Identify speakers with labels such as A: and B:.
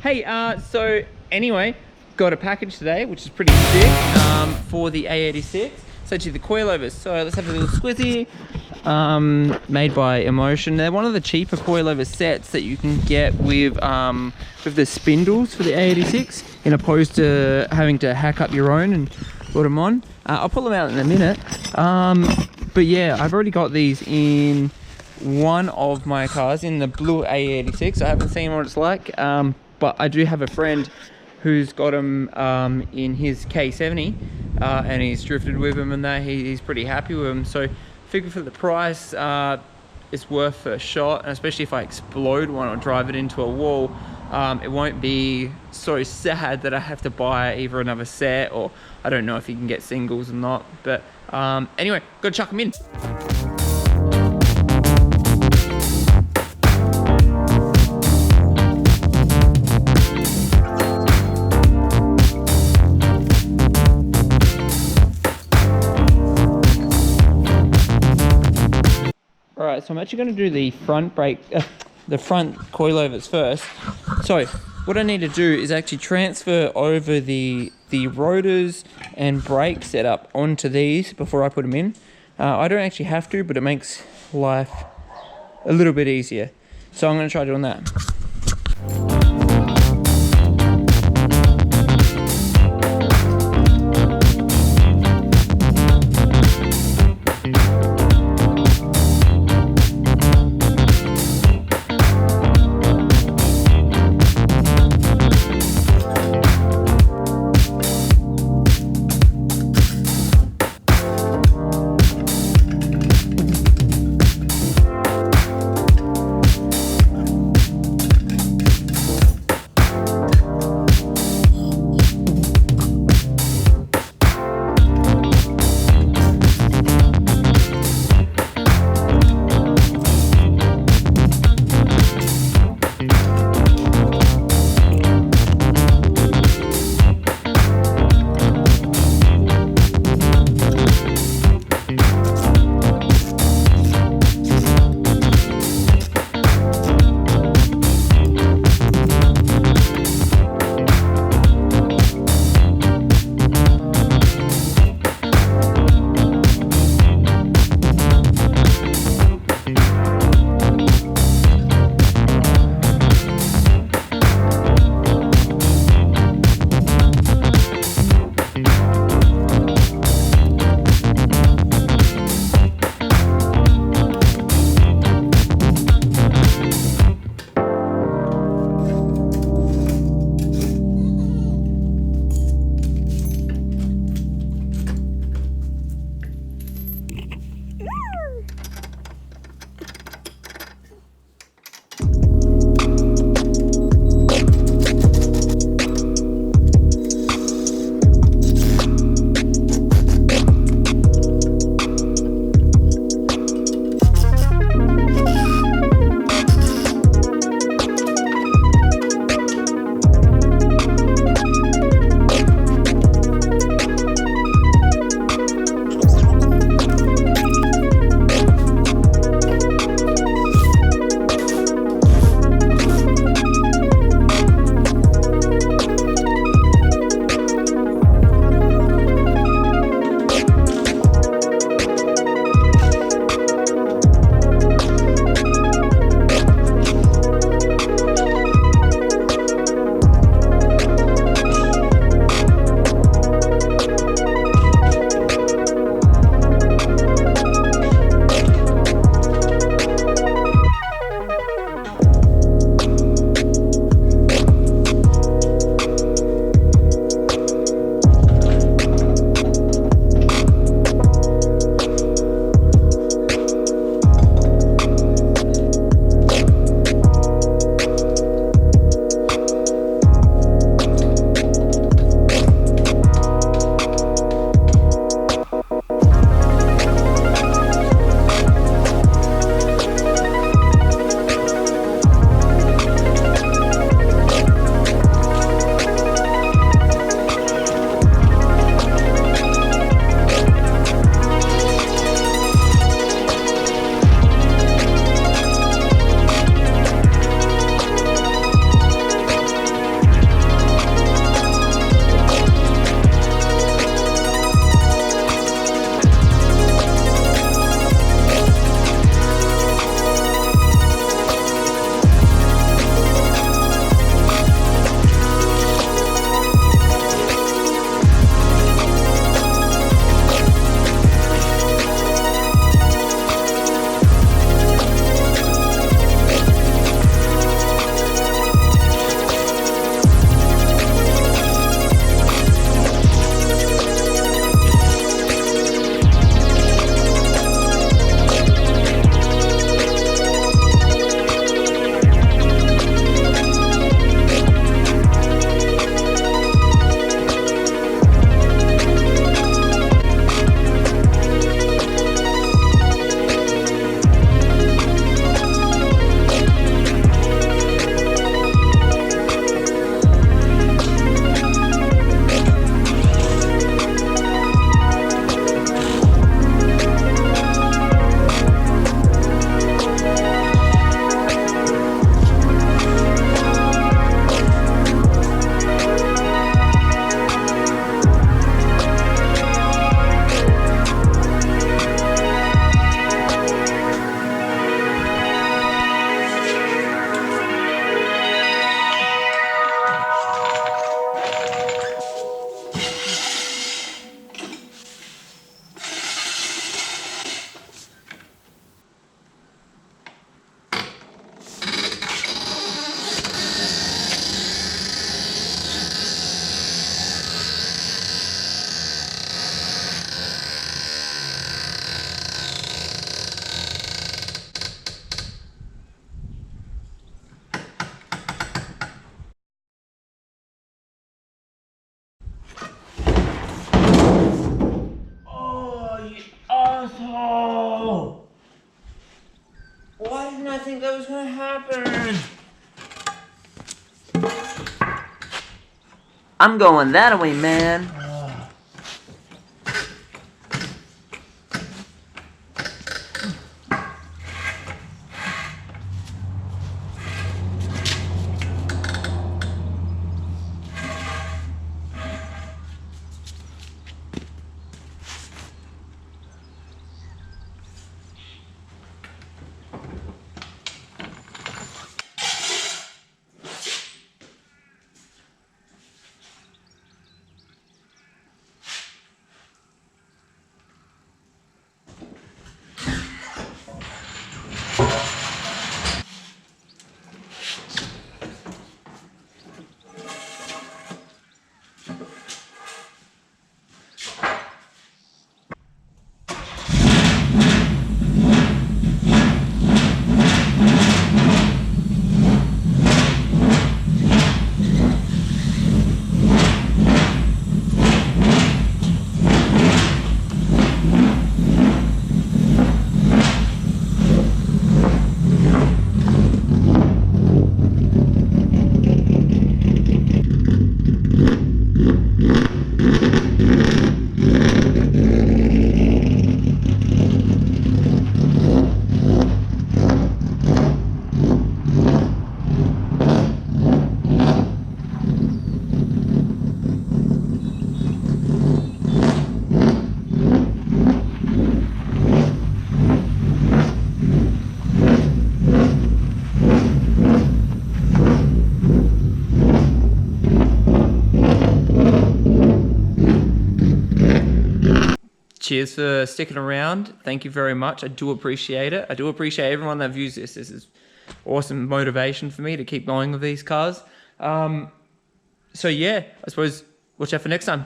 A: Hey, so anyway, got a package today, which is pretty sick, for the AE86. It's actually the coilovers. So let's have a little squizzy. Made by Emotion. They're one of the cheaper coilover sets that you can get with the spindles for the AE86, in opposed to having to hack up your own and put them on. I'll pull them out in a minute. But yeah, I've already got these in one of my cars, in the blue AE86. I haven't seen what it's like, but I do have a friend who's got them in his K70, and he's drifted with them, and that he's pretty happy with them. So figure for the price, it's worth a shot, and especially if I explode one or drive it into a wall, it won't be so sad that I have to buy either another set, or I don't know if you can get singles or not. But anyway, gotta chuck them in. Alright, so I'm actually going to do the front brake, the front coilovers first. So what I need to do is actually transfer over the rotors and brake setup onto these before I put them in. I don't actually have to, but it makes life a little bit easier. So I'm going to try doing that. not think that was gonna happen. I'm going that way, man. Cheers for sticking around. Thank you very much. I do appreciate it. I do appreciate everyone that views this. This is awesome motivation for me to keep going with these cars. So yeah, I suppose watch out for next time.